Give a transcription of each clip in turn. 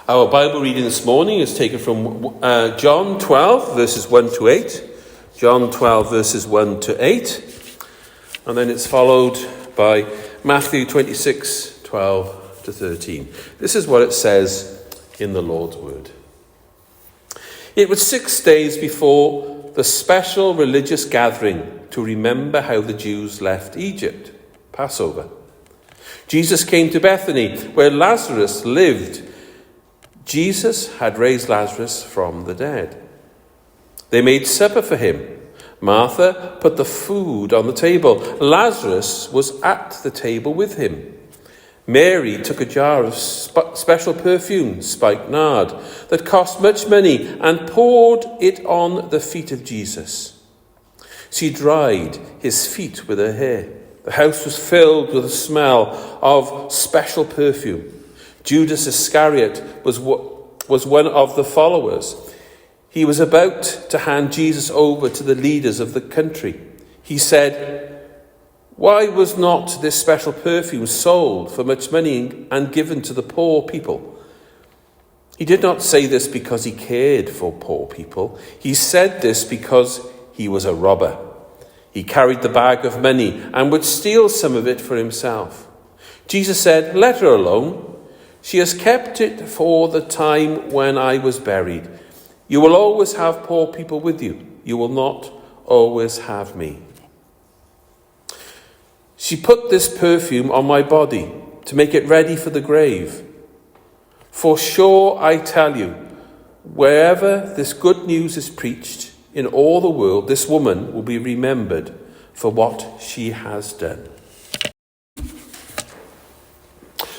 Our Bible reading this morning is taken from John 12, verses 1 to 8. John 12, verses 1 to 8. And then it's followed by Matthew 26, 12 to 13. This is what it says in the Lord's Word. It was 6 days before the special religious gathering to remember how the Jews left Egypt, Passover. Jesus came to Bethany, where Lazarus lived. Jesus had raised Lazarus from the dead. They made supper for him. Martha put the food on the table. Lazarus was at the table with him. Mary took a jar of special perfume, spikenard, that cost much money, and poured it on the feet of Jesus. She dried his feet with her hair. The house was filled with the smell of special perfume. Judas Iscariot was one of the followers. He was about to hand Jesus over to the leaders of the country. He said, "Why was not this special perfume sold for much money and given to the poor people?" He did not say this because he cared for poor people. He said this because he was a robber. He carried the bag of money and would steal some of it for himself. Jesus said, "Let her alone. She has kept it for the time when I was buried. You will always have poor people with you. You will not always have me. She put this perfume on my body to make it ready for the grave. For sure, I tell you, wherever this good news is preached in all the world, this woman will be remembered for what she has done."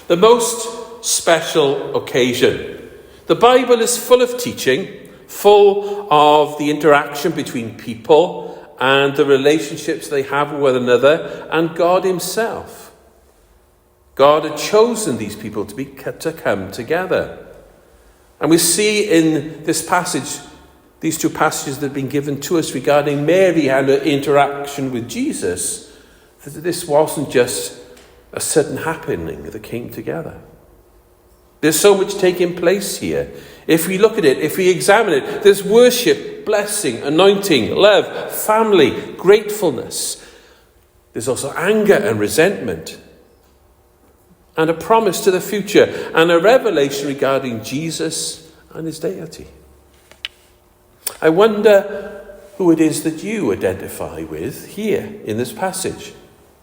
The most special occasion. The Bible is full of teaching, full of the interaction between people and the relationships they have with one another and God himself. God had chosen these people to come together. And we see in this passage, these two passages that have been given to us regarding Mary and her interaction with Jesus, that this wasn't just a sudden happening that came together. There's so much taking place here. If we look at it, if we examine it, there's worship, blessing, anointing, love, family, gratefulness. There's also anger and resentment, and a promise to the future, and a revelation regarding Jesus and his deity. I wonder who it is that you identify with here in this passage.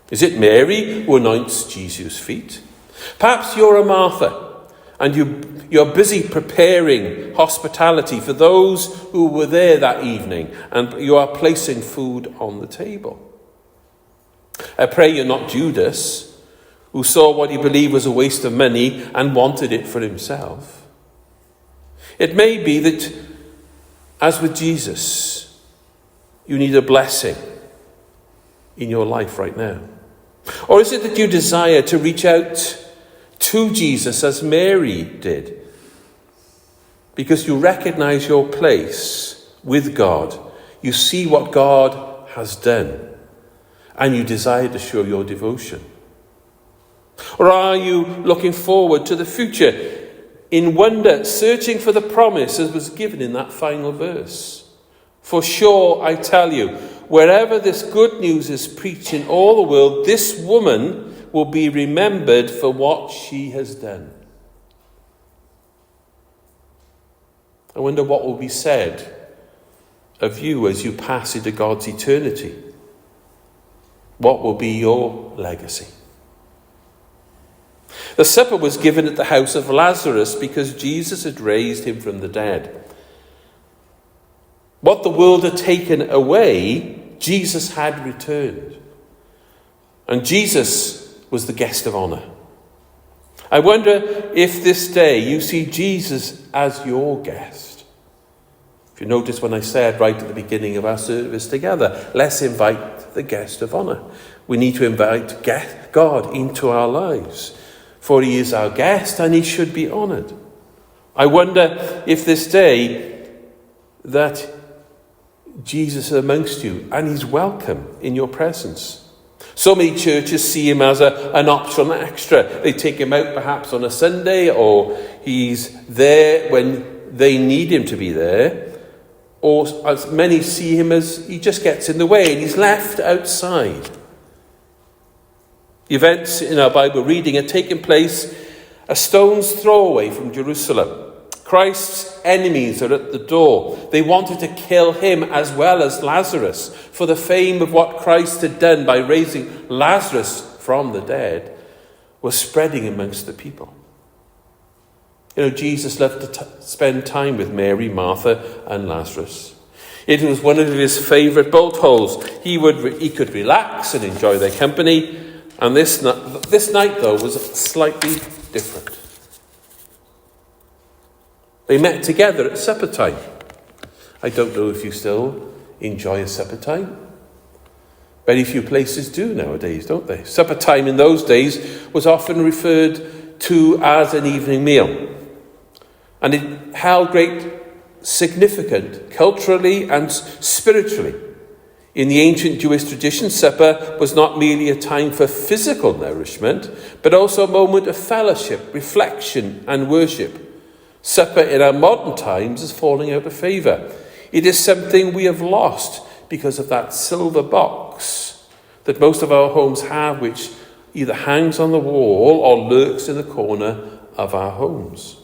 Is it Mary who anoints Jesus' feet? Perhaps you're a Martha, and you're busy preparing hospitality for those who were there that evening, and you are placing food on the table. I pray you're not Judas, who saw what he believed was a waste of money and wanted it for himself. It may be that, as with Jesus, you need a blessing in your life right now. Or is it that you desire to reach out to Jesus as Mary did, because you recognize your place with God, you see what God has done, and you desire to show your devotion? Or are you looking forward to the future in wonder, searching for the promise that was given in that final verse? For sure, I tell you, wherever this good news is preached in all the world, this woman will be remembered for what she has done. I wonder what will be said of you as you pass into God's eternity. What will be your legacy? The supper was given at the house of Lazarus because Jesus had raised him from the dead. What the world had taken away, Jesus had returned. And Jesus was the guest of honor. I wonder if this day you see Jesus as your guest. If you notice when I said right at the beginning of our service together, let's invite the guest of honor. We need to invite God into our lives, for he is our guest and he should be honored. I wonder if this day that Jesus is amongst you and he's welcome in your presence. So many churches see him as an optional extra. They take him out perhaps on a Sunday, or he's there when they need him to be there. Or as many see him as he just gets in the way and he's left outside. The events in our Bible reading are taking place a stone's throw away from Jerusalem. Christ's enemies are at the door. They wanted to kill him as well as Lazarus, for the fame of what Christ had done by raising Lazarus from the dead was spreading amongst the people. Jesus loved to spend time with Mary, Martha, and Lazarus. It was one of his favourite bolt holes. He could relax and enjoy their company. And this night, though, was slightly different. They met together at supper time. I don't know if you still enjoy a supper time. Very few places do nowadays, don't they? Supper time in those days was often referred to as an evening meal. And it held great significance culturally and spiritually. In the ancient Jewish tradition, supper was not merely a time for physical nourishment, but also a moment of fellowship, reflection, and worship. Supper in our modern times is falling out of favour. It is something we have lost because of that silver box that most of our homes have, which either hangs on the wall or lurks in the corner of our homes.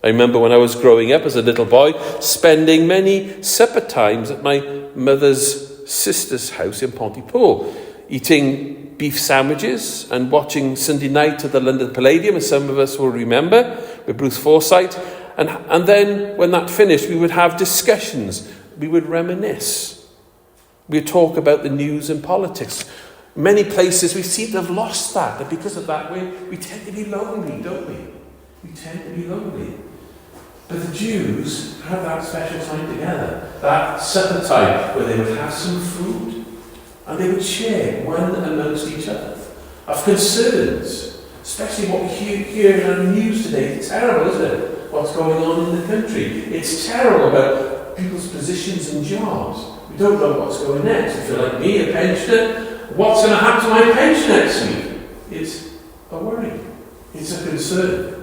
I remember when I was growing up as a little boy, spending many supper times at my mother's sister's house in Pontypool, eating beef sandwiches and watching Sunday night at the London Palladium, as some of us will remember, with Bruce Forsyth. And then when that finished, we would have discussions. We would reminisce. We would talk about the news and politics. Many places we seem to have lost that. And because of that, we tend to be lonely, don't we? We tend to be lonely. But the Jews had that special time together, that supper time where they would have some food and they would share one amongst each other of concerns, especially what we hear in the news today. It's terrible, isn't it? What's going on in the country. It's terrible about people's positions and jobs. We don't know what's going next. If you're like me, a pensioner, what's going to happen to my pension next week? It's a worry. It's a concern.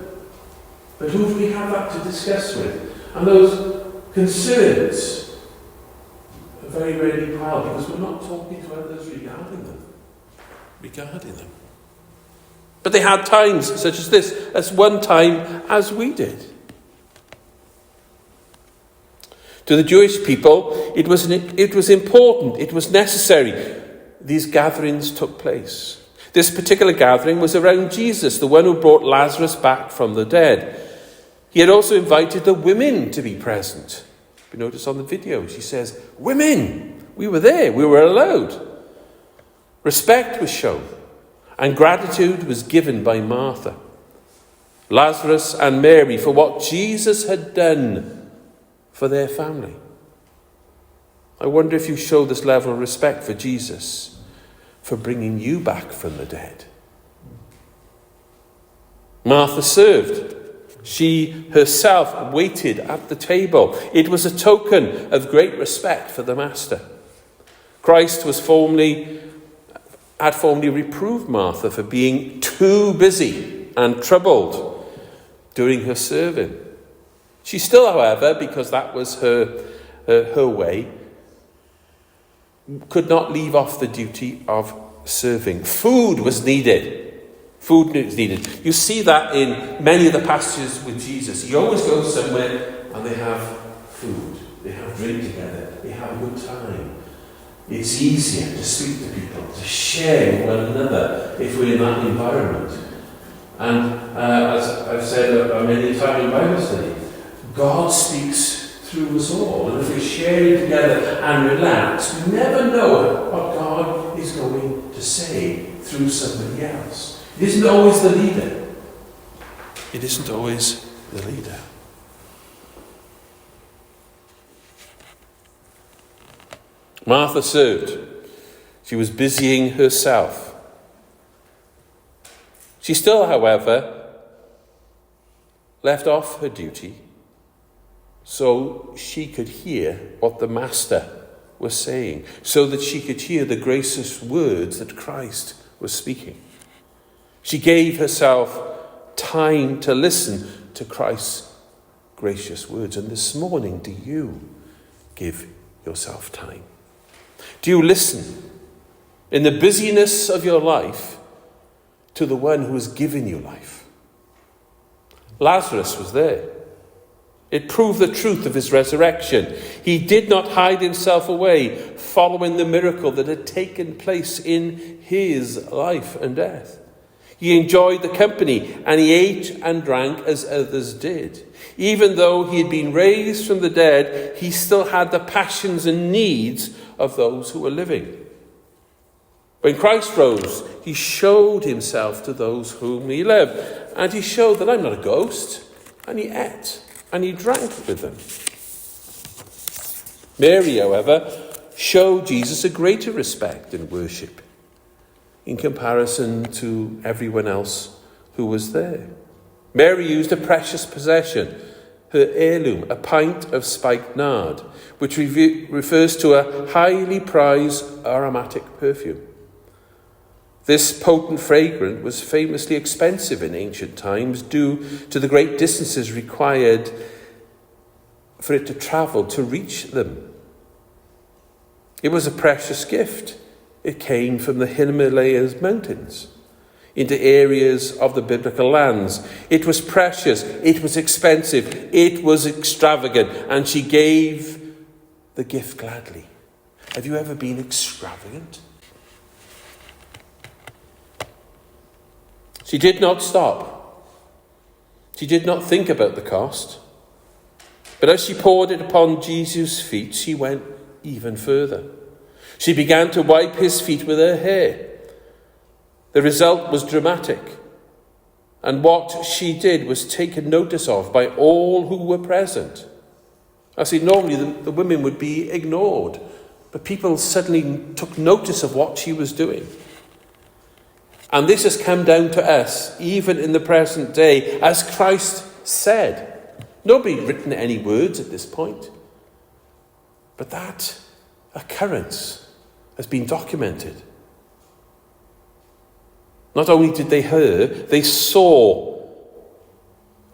But who do we have that to discuss with? And those concerns are very rarely piled because we're not talking to others regarding them. But they had times such as this, as one time as we did. To the Jewish people, it was important, it was necessary. These gatherings took place. This particular gathering was around Jesus, the one who brought Lazarus back from the dead. He had also invited the women to be present. We notice on the video, she says, "Women, we were there, we were allowed." Respect was shown, and gratitude was given by Martha, Lazarus, and Mary for what Jesus had done for their family. I wonder if you show this level of respect for Jesus for bringing you back from the dead. Martha served. She herself waited at the table. It was a token of great respect for the Master. Christ had formally reproved Martha for being too busy and troubled during her serving. She still, however, because that was her way, could not leave off the duty of serving. Food was needed. You see that in many of the passages with Jesus. He always goes somewhere and they have food. They have drink together. They have a good time. It's easier to speak to people, to share with one another if we're in that environment. And as I've said many times in Bible study, God speaks through us all. And if we're sharing together and relax, we never know what God is going to say through somebody else. It isn't always the leader. Martha served. She was busying herself. She still, however, left off her duty so she could hear what the Master were saying, so that she could hear the gracious words that Christ was speaking. She gave herself time to listen to Christ's gracious words. And this morning, do you give yourself time? Do you listen in the busyness of your life to the one who has given you life? Lazarus was there. It proved the truth of his resurrection. He did not hide himself away following the miracle that had taken place in his life and death. He enjoyed the company and he ate and drank as others did. Even though he had been raised from the dead, he still had the passions and needs of those who were living. When Christ rose, he showed himself to those whom he loved. And he showed that I'm not a ghost. And he ate and he drank with them. Mary, however, showed Jesus a greater respect and worship in comparison to everyone else who was there. Mary used a precious possession, her heirloom, a pint of spiked nard, which refers to a highly prized aromatic perfume. This potent fragrance was famously expensive in ancient times due to the great distances required for it to travel to reach them. It was a precious gift. It came from the Himalayas mountains into areas of the biblical lands. It was precious, it was expensive, it was extravagant, and she gave the gift gladly. Have you ever been extravagant? She did not stop. She did not think about the cost. But as she poured it upon Jesus' feet, she went even further. She began to wipe his feet with her hair. The result was dramatic. And what she did was taken notice of by all who were present. I see, normally the women would be ignored, but people suddenly took notice of what she was doing. And this has come down to us, even in the present day, as Christ said. Nobody had written any words at this point. But that occurrence has been documented. Not only did they hear, they saw,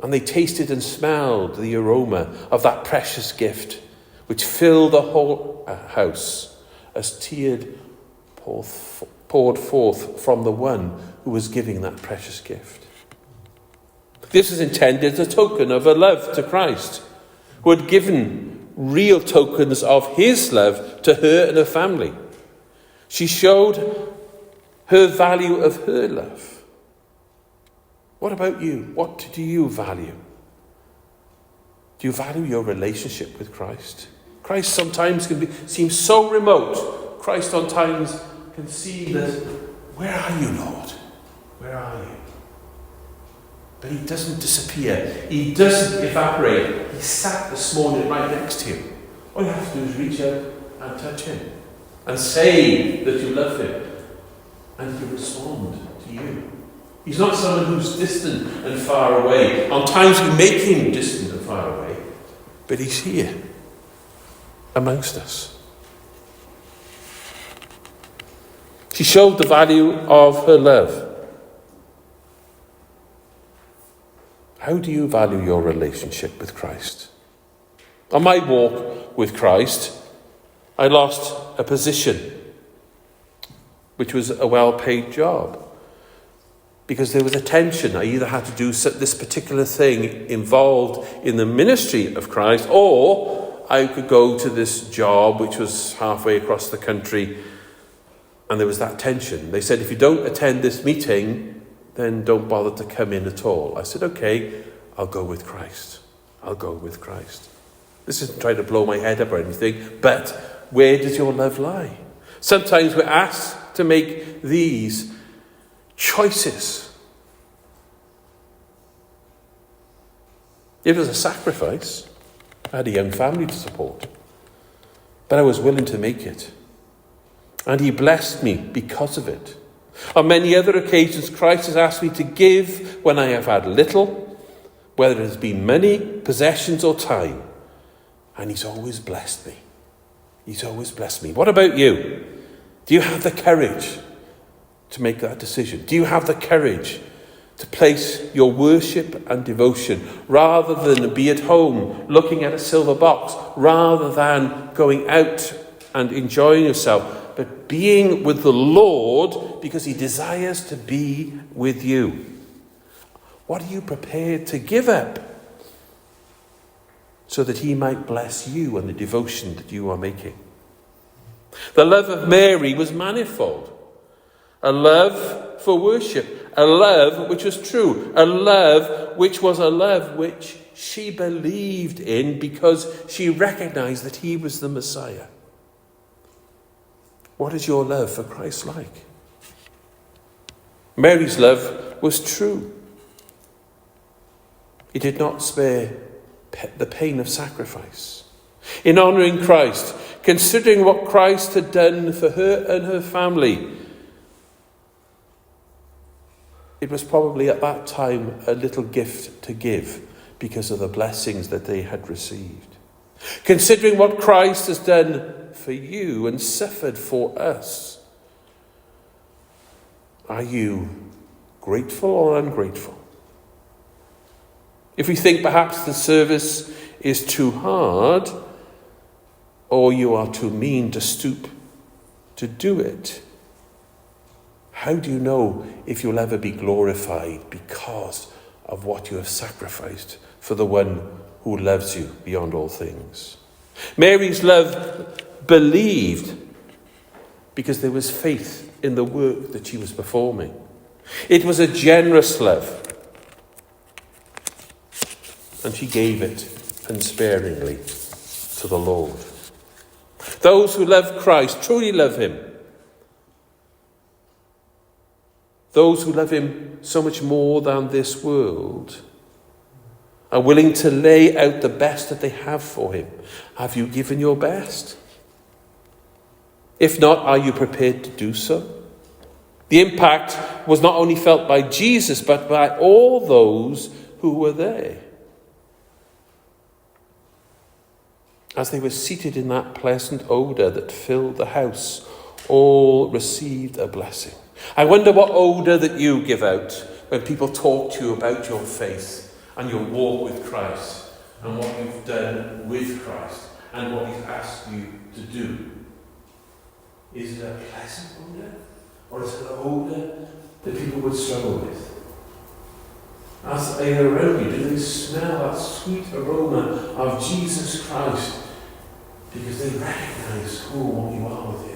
and they tasted and smelled the aroma of that precious gift, which filled the whole house as tears poured forth from the one who was giving that precious gift. This is intended as a token of her love to Christ, who had given real tokens of his love to her and her family. She showed her value of her love. What about you? What do you value? Do you value your relationship with Christ? Christ sometimes can seem so remote. Christ on times can see that, where are you, Lord? Where are you? But he doesn't disappear. He doesn't evaporate. He sat this morning right next to you. All you have to do is reach out and touch him and say that you love him, and he'll respond to you. He's not someone who's distant and far away. On times we make him distant and far away, but he's here amongst us. She showed the value of her love. How do you value your relationship with Christ? On my walk with Christ, I lost a position, which was a well-paid job, because there was a tension. I either had to do this particular thing involved in the ministry of Christ, or I could go to this job which was halfway across the country, and there was that tension. They said, if you don't attend this meeting, then don't bother to come in at all. I said, okay, I'll go with Christ. I'll go with Christ. This isn't trying to blow my head up or anything, but where does your love lie? Sometimes we're asked to make these choices. It was a sacrifice. I had a young family to support, but I was willing to make it. And he blessed me because of it. On many other occasions, Christ has asked me to give when I have had little, whether it has been money, possessions, or time. And he's always blessed me. He's always blessed me. What about you? Do you have the courage to make that decision? Do you have the courage to place your worship and devotion, rather than be at home looking at a silver box, rather than going out and enjoying yourself, but being with the Lord because he desires to be with you? What are you prepared to give up so that he might bless you and the devotion that you are making? The love of Mary was manifold. A love for worship, a love which was true, a love which was a love which she believed in because she recognized that he was the Messiah. What is your love for Christ like? Mary's love was true. He did not spare the pain of sacrifice. In honouring Christ, considering what Christ had done for her and her family, it was probably at that time a little gift to give because of the blessings that they had received. Considering what Christ has done for you and suffered for us, are you grateful or ungrateful? If we think perhaps the service is too hard, or you are too mean to stoop to do it, how do you know if you'll ever be glorified because of what you have sacrificed for the one who loves you beyond all things? Mary's love believed because there was faith in the work that she was performing. It was a generous love, and she gave it unsparingly to the Lord. Those who love Christ truly love him. Those who love him so much more than this world are willing to lay out the best that they have for him. Have you given your best? If not, are you prepared to do so? The impact was not only felt by Jesus, but by all those who were there. As they were seated in that pleasant odour that filled the house, all received a blessing. I wonder what odour that you give out when people talk to you about your faith and your walk with Christ and what you've done with Christ and what he's asked you to do. Is it a pleasant odour, or is it an odour that people would struggle with? As they are around you, do they smell that sweet aroma of Jesus Christ because they recognise who and what you are with him?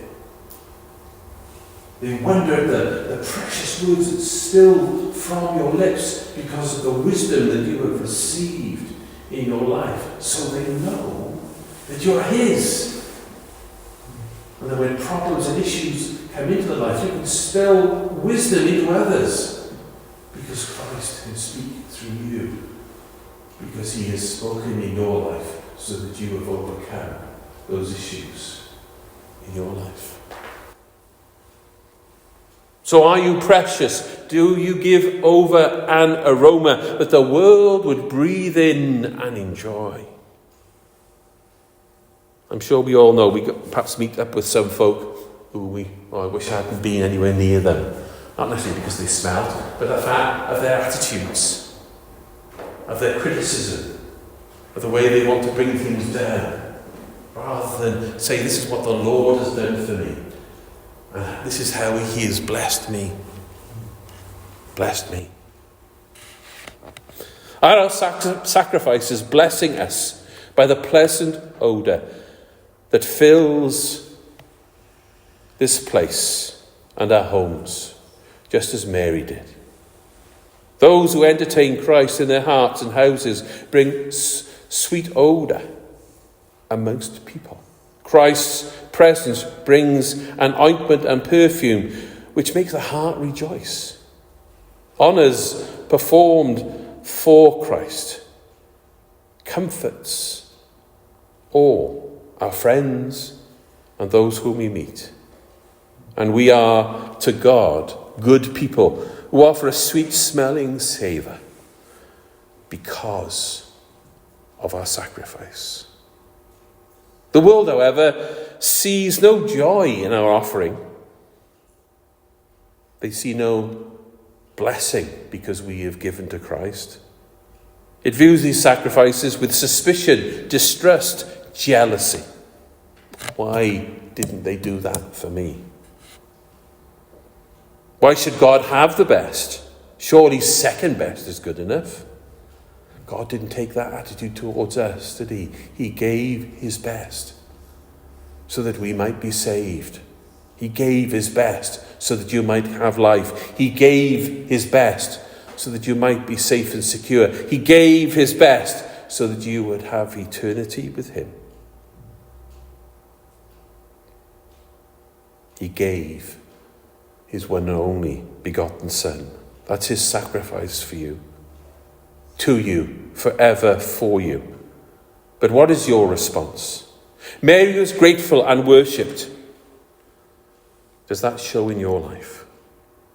They wonder at the precious words that spill from your lips because of the wisdom that you have received in your life, so they know that you're his. And that when problems and issues come into the life, you can spill wisdom into others because Christ can speak through you, because he has spoken in your life so that you have overcome those issues in your life. So are you precious? Do you give over an aroma that the world would breathe in and enjoy? I'm sure we all know we perhaps meet up with some folk who I wish I hadn't been anywhere near them. Not necessarily because they smelled, but the fact of their attitudes, of their criticism, of the way they want to bring things down, rather than say, this is what the Lord has done for me. This is how he has blessed me. Blessed me. Are our sacrifices blessing us by the pleasant odour that fills this place and our homes, just as Mary did? Those who entertain Christ in their hearts and houses bring sweet odour amongst people. Christ's presence brings an ointment and perfume which makes the heart rejoice. Honours performed for Christ comforts all our friends and those whom we meet. And we are to God good people who offer a sweet smelling savour because of our sacrifice. The world, however, sees no joy in our offering. They see no blessing because we have given to Christ. It views these sacrifices with suspicion, distrust, jealousy. Why didn't they do that for me? Why should God have the best? Surely second best is good enough. God didn't take that attitude towards us, did he? He gave his best so that we might be saved. He gave his best so that you might have life. He gave his best so that you might be safe and secure. He gave his best so that you would have eternity with him. He gave his one and only begotten Son. That's his sacrifice for you, to you, forever for you. But what is your response? Mary was grateful and worshipped. Does that show in your life?